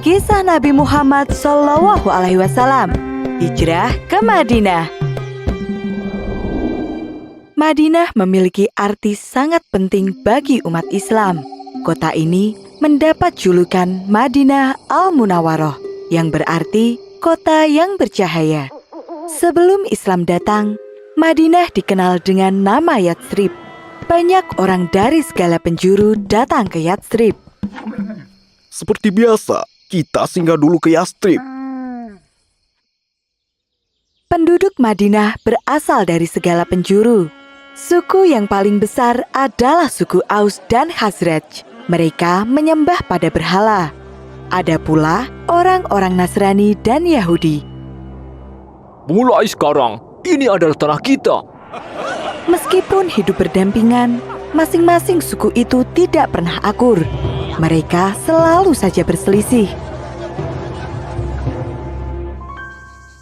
Kisah Nabi Muhammad SAW, hijrah ke Madinah. Madinah memiliki arti sangat penting bagi umat Islam. Kota ini mendapat julukan Madinah Al-Munawwaroh, yang berarti kota yang bercahaya. Sebelum Islam datang, Madinah dikenal dengan nama Yatsrib. Banyak orang dari segala penjuru datang ke Yatsrib. Seperti biasa, kita singgah dulu ke Yatsrib. Penduduk Madinah berasal dari segala penjuru. Suku yang paling besar adalah suku Aus dan Khazraj. Mereka menyembah pada berhala. Ada pula orang-orang Nasrani dan Yahudi. Mulai sekarang, ini adalah tanah kita. Meskipun hidup berdampingan, masing-masing suku itu tidak pernah akur. Mereka selalu saja berselisih.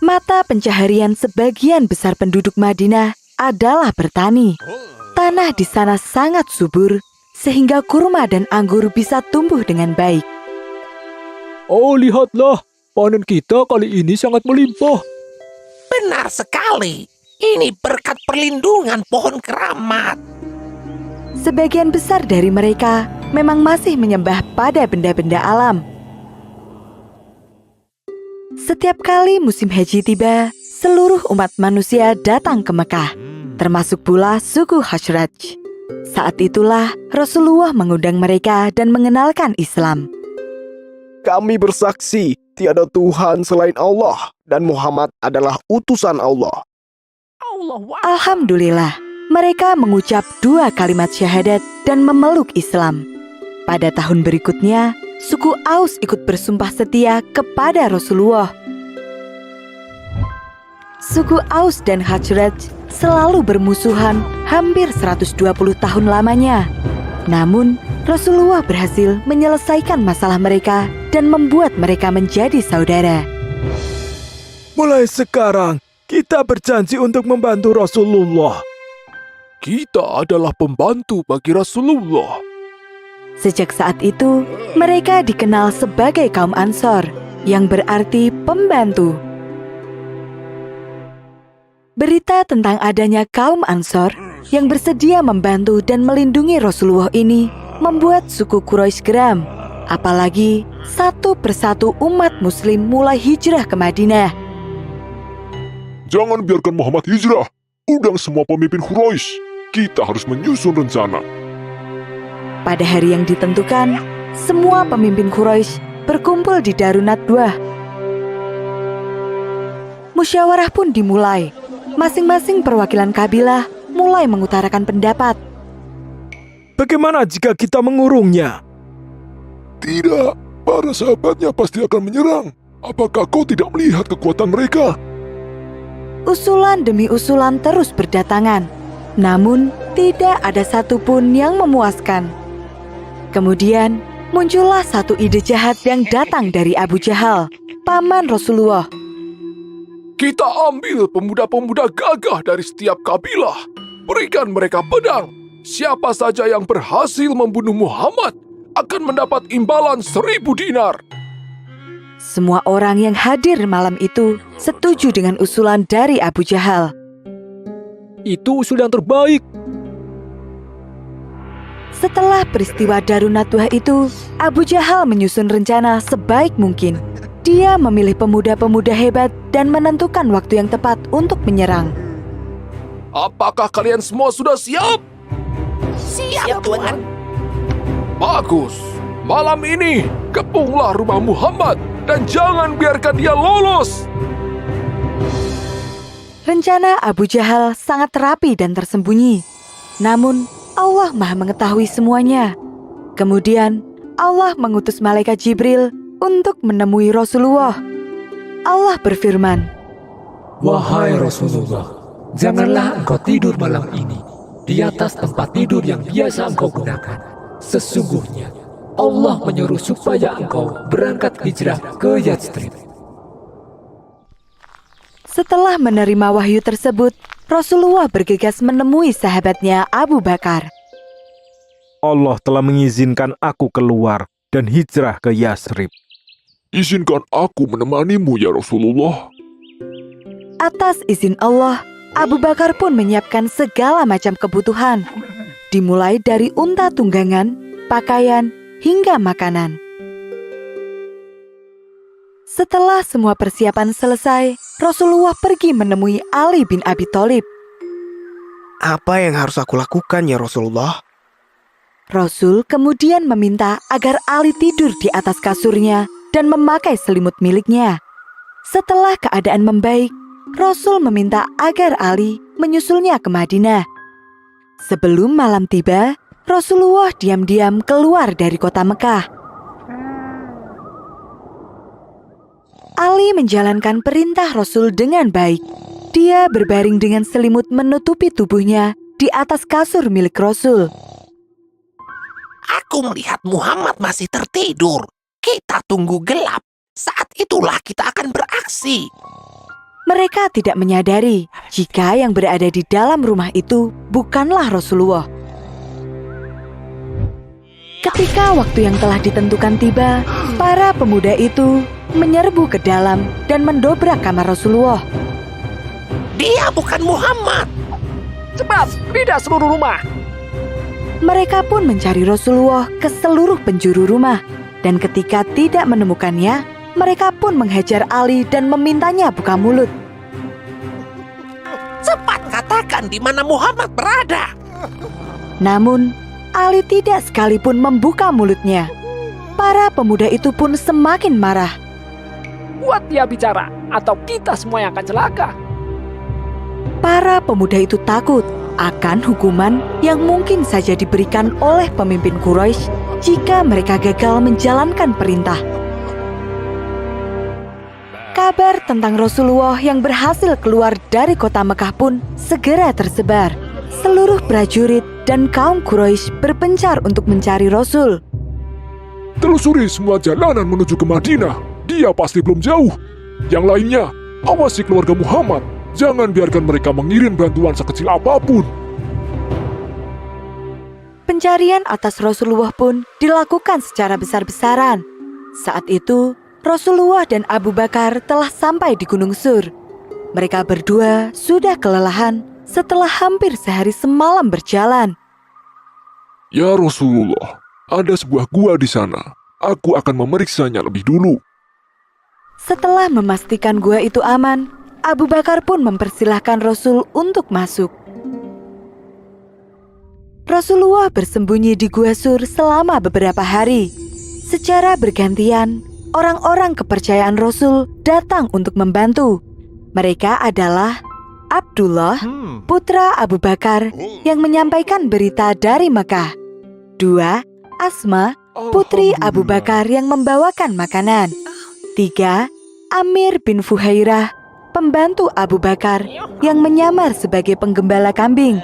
Mata pencaharian sebagian besar penduduk Madinah adalah bertani. Tanah di sana sangat subur, sehingga kurma dan anggur bisa tumbuh dengan baik. Oh, lihatlah, panen kita kali ini sangat melimpah. Benar sekali. Ini berkat perlindungan pohon keramat. Sebagian besar dari mereka memang masih menyembah pada benda-benda alam. Setiap kali musim haji tiba, seluruh umat manusia datang ke Mekah, termasuk pula suku Khazraj. Saat itulah Rasulullah mengundang mereka dan mengenalkan Islam. Kami bersaksi, tiada Tuhan selain Allah, dan Muhammad adalah utusan Allah. Alhamdulillah, mereka mengucap 2 kalimat syahadat dan memeluk Islam. Pada tahun berikutnya, suku Aus ikut bersumpah setia kepada Rasulullah. Suku Aus dan Khazraj selalu bermusuhan hampir 120 tahun lamanya. Namun, Rasulullah berhasil menyelesaikan masalah mereka dan membuat mereka menjadi saudara. Mulai sekarang, kita berjanji untuk membantu Rasulullah. Kita adalah pembantu bagi Rasulullah. Sejak saat itu, mereka dikenal sebagai kaum Ansor, yang berarti pembantu. Berita tentang adanya kaum Ansor yang bersedia membantu dan melindungi Rasulullah ini membuat suku Quraisy geram. Apalagi satu persatu umat Muslim mulai hijrah ke Madinah. Jangan biarkan Muhammad hijrah. Undang semua pemimpin Quraisy. Kita harus menyusun rencana. Pada hari yang ditentukan, semua pemimpin Quraisy berkumpul di Darun Nadwah. Musyawarah pun dimulai. Masing-masing perwakilan kabilah mulai mengutarakan pendapat. Bagaimana jika kita mengurungnya? Tidak, para sahabatnya pasti akan menyerang. Apakah kau tidak melihat kekuatan mereka? Usulan demi usulan terus berdatangan, namun tidak ada satupun yang memuaskan. Kemudian muncullah satu ide jahat yang datang dari Abu Jahal, paman Rasulullah. Kita ambil pemuda-pemuda gagah dari setiap kabilah. Berikan mereka pedang. Siapa saja yang berhasil membunuh Muhammad akan mendapat imbalan 1.000 dinar. Semua orang yang hadir malam itu setuju dengan usulan dari Abu Jahal. Itu usul yang terbaik. Setelah peristiwa Darun Nadwah itu, Abu Jahal menyusun rencana sebaik mungkin. Dia memilih pemuda-pemuda hebat dan menentukan waktu yang tepat untuk menyerang. Apakah kalian semua sudah siap? Siap, Tuhan. Bagus. Malam ini, kepunglah rumah Muhammad dan jangan biarkan dia lolos. Rencana Abu Jahal sangat rapi dan tersembunyi. Namun, Allah Maha mengetahui semuanya. Kemudian, Allah mengutus malaikat Jibril untuk menemui Rasulullah. Allah berfirman, Wahai Rasulullah, janganlah engkau tidur malam ini di atas tempat tidur yang biasa engkau gunakan. Sesungguhnya, Allah menyuruh supaya engkau berangkat hijrah ke Yatsrib. Setelah menerima wahyu tersebut, Rasulullah bergegas menemui sahabatnya Abu Bakar. Allah telah mengizinkan aku keluar dan hijrah ke Yatsrib. Izinkan aku menemanimu ya Rasulullah. Atas izin Allah, Abu Bakar pun menyiapkan segala macam kebutuhan, dimulai dari unta tunggangan, pakaian, hingga makanan. Setelah semua persiapan selesai, Rasulullah pergi menemui Ali bin Abi Thalib. Apa yang harus aku lakukan ya Rasulullah? Rasul kemudian meminta agar Ali tidur di atas kasurnya dan memakai selimut miliknya. Setelah keadaan membaik, Rasul meminta agar Ali menyusulnya ke Madinah. Sebelum malam tiba, Rasulullah diam-diam keluar dari kota Mekah. Ali menjalankan perintah Rasul dengan baik. Dia berbaring dengan selimut menutupi tubuhnya di atas kasur milik Rasul. Aku melihat Muhammad masih tertidur. Kita tunggu gelap. Saat itulah kita akan beraksi. Mereka tidak menyadari jika yang berada di dalam rumah itu bukanlah Rasulullah. Ketika waktu yang telah ditentukan tiba, para pemuda itu menyerbu ke dalam dan mendobrak kamar Rasulullah. Dia bukan Muhammad. Cepat, pindah seluruh rumah. Mereka pun mencari Rasulullah ke seluruh penjuru rumah. Dan ketika tidak menemukannya, mereka pun menghajar Ali dan memintanya buka mulut. Cepat katakan di mana Muhammad berada. Namun, Ali tidak sekalipun membuka mulutnya. Para pemuda itu pun semakin marah. Buat dia bicara, atau kita semua yang akan celaka. Para pemuda itu takut akan hukuman yang mungkin saja diberikan oleh pemimpin Quraisy jika mereka gagal menjalankan perintah. Kabar tentang Rasulullah yang berhasil keluar dari kota Mekah pun segera tersebar. Seluruh prajurit dan kaum Quraisy berpencar untuk mencari Rasul. Telusuri semua jalanan menuju ke Madinah. Dia pasti belum jauh. Yang lainnya, awasi keluarga Muhammad. Jangan biarkan mereka mengirim bantuan sekecil apapun. Pencarian atas Rasulullah pun dilakukan secara besar-besaran. Saat itu, Rasulullah dan Abu Bakar telah sampai di Gunung Sur. Mereka berdua sudah kelelahan setelah hampir sehari semalam berjalan. Ya Rasulullah, ada sebuah gua di sana. Aku akan memeriksanya lebih dulu. Setelah memastikan gua itu aman, Abu Bakar pun mempersilahkan Rasul untuk masuk. Rasulullah bersembunyi di Gua Sur selama beberapa hari. Secara bergantian, orang-orang kepercayaan Rasul datang untuk membantu. Mereka adalah Abdullah, putra Abu Bakar, yang menyampaikan berita dari Mekah. 2. Asma, putri Abu Bakar yang membawakan makanan. 3. Amir bin Fuhairah, pembantu Abu Bakar yang menyamar sebagai penggembala kambing.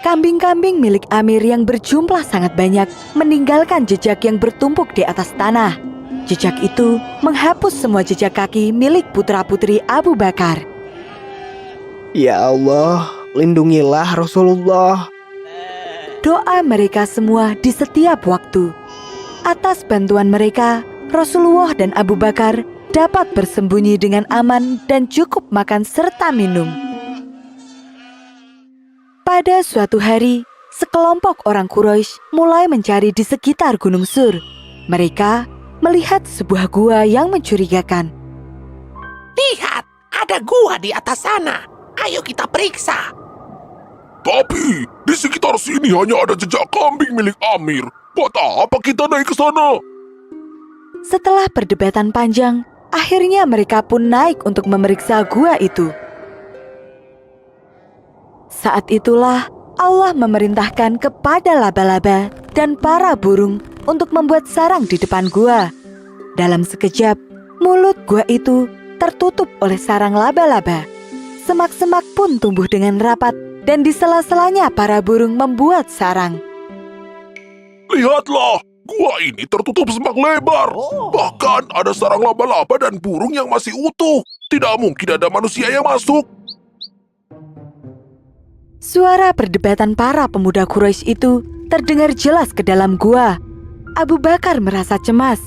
Kambing-kambing milik Amir yang berjumlah sangat banyak meninggalkan jejak yang bertumpuk di atas tanah. Jejak itu menghapus semua jejak kaki milik putra-putri Abu Bakar. Ya Allah, lindungilah Rasulullah. Doa mereka semua di setiap waktu. Atas bantuan mereka, Rasulullah dan Abu Bakar dapat bersembunyi dengan aman dan cukup makan serta minum. Pada suatu hari, sekelompok orang Quraisy mulai mencari di sekitar Gunung Sur. Mereka melihat sebuah gua yang mencurigakan. Lihat, ada gua di atas sana. Ayo kita periksa. Tapi, di sekitar sini hanya ada jejak kambing milik Amir. Buat apa kita naik ke sana? Setelah perdebatan panjang, akhirnya mereka pun naik untuk memeriksa gua itu. Saat itulah Allah memerintahkan kepada laba-laba dan para burung untuk membuat sarang di depan gua. Dalam sekejap, mulut gua itu tertutup oleh sarang laba-laba. Semak-semak pun tumbuh dengan rapat dan di sela-selanya para burung membuat sarang. Lihatlah, gua ini tertutup semak lebar. Bahkan ada sarang laba-laba dan burung yang masih utuh. Tidak mungkin ada manusia yang masuk. Suara perdebatan para pemuda Quraisy itu terdengar jelas ke dalam gua. Abu Bakar merasa cemas.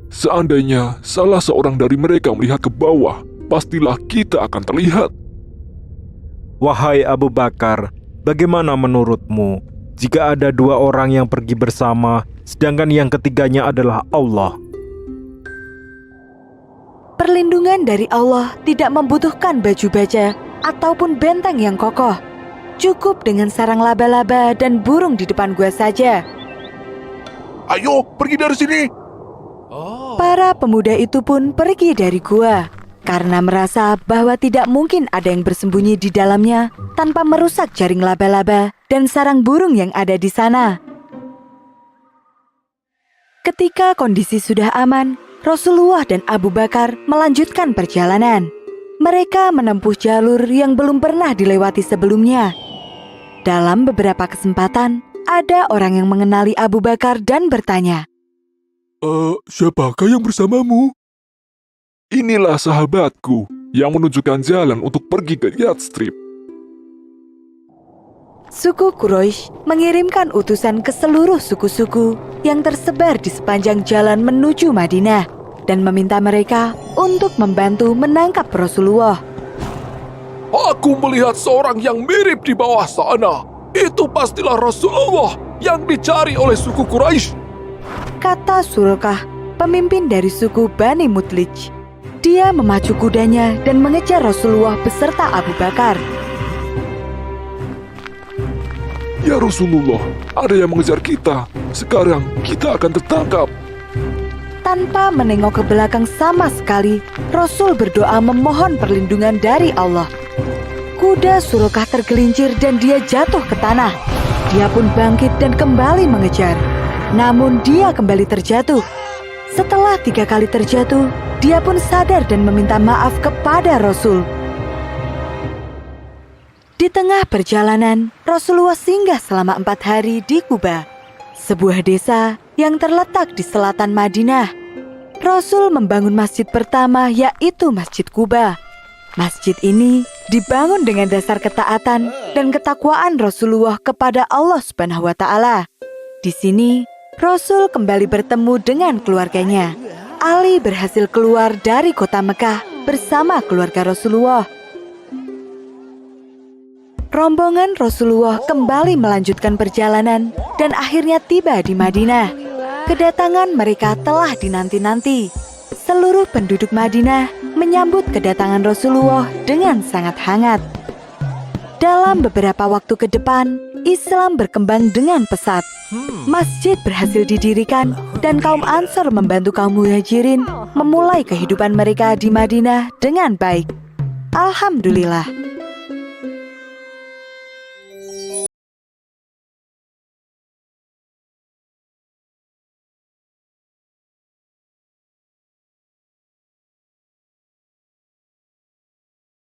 Seandainya salah seorang dari mereka melihat ke bawah, pastilah kita akan terlihat. Wahai Abu Bakar, bagaimana menurutmu jika ada dua orang yang pergi bersama, sedangkan yang ketiganya adalah Allah? Perlindungan dari Allah tidak membutuhkan baju baja ataupun benteng yang kokoh. Cukup dengan sarang laba-laba dan burung di depan gua saja. Ayo, pergi dari sini. Para pemuda itu pun pergi dari gua karena merasa bahwa tidak mungkin ada yang bersembunyi di dalamnya tanpa merusak jaring laba-laba dan sarang burung yang ada di sana. Ketika kondisi sudah aman, Rasulullah dan Abu Bakar melanjutkan perjalanan. Mereka menempuh jalur yang belum pernah dilewati sebelumnya. Dalam beberapa kesempatan, ada orang yang mengenali Abu Bakar dan bertanya, Siapakah yang bersamamu? Inilah sahabatku yang menunjukkan jalan untuk pergi ke Yathrib. Suku Quraisy mengirimkan utusan ke seluruh suku-suku yang tersebar di sepanjang jalan menuju Madinah dan meminta mereka untuk membantu menangkap Rasulullah. Aku melihat seorang yang mirip di bawah sana. Itu pastilah Rasulullah yang dicari oleh suku Quraisy. Kata Sulkah, pemimpin dari suku Bani Mudlij. Dia memacu kudanya dan mengejar Rasulullah beserta Abu Bakar. Ya Rasulullah, ada yang mengejar kita. Sekarang kita akan tertangkap. Tanpa menengok ke belakang sama sekali, Rasul berdoa memohon perlindungan dari Allah. Kuda Sulkah tergelincir dan dia jatuh ke tanah. Dia pun bangkit dan kembali mengejar. Namun dia kembali terjatuh. Setelah 3 kali terjatuh, dia pun sadar dan meminta maaf kepada Rasul. Di tengah perjalanan, Rasulullah singgah selama 4 hari di Quba, sebuah desa yang terletak di selatan Madinah. Rasul membangun masjid pertama, yaitu Masjid Quba. Masjid ini dibangun dengan dasar ketaatan dan ketakwaan Rasulullah kepada Allah Subhanahu wa Ta'ala. Di sini, Rasul kembali bertemu dengan keluarganya. Ali berhasil keluar dari kota Mekah bersama keluarga Rasulullah. Rombongan Rasulullah kembali melanjutkan perjalanan dan akhirnya tiba di Madinah. Kedatangan mereka telah dinanti-nanti. Seluruh penduduk Madinah menyambut kedatangan Rasulullah dengan sangat hangat. Dalam beberapa waktu ke depan, Islam berkembang dengan pesat. Masjid berhasil didirikan dan kaum Ansor membantu kaum Muhajirin memulai kehidupan mereka di Madinah dengan baik. Alhamdulillah.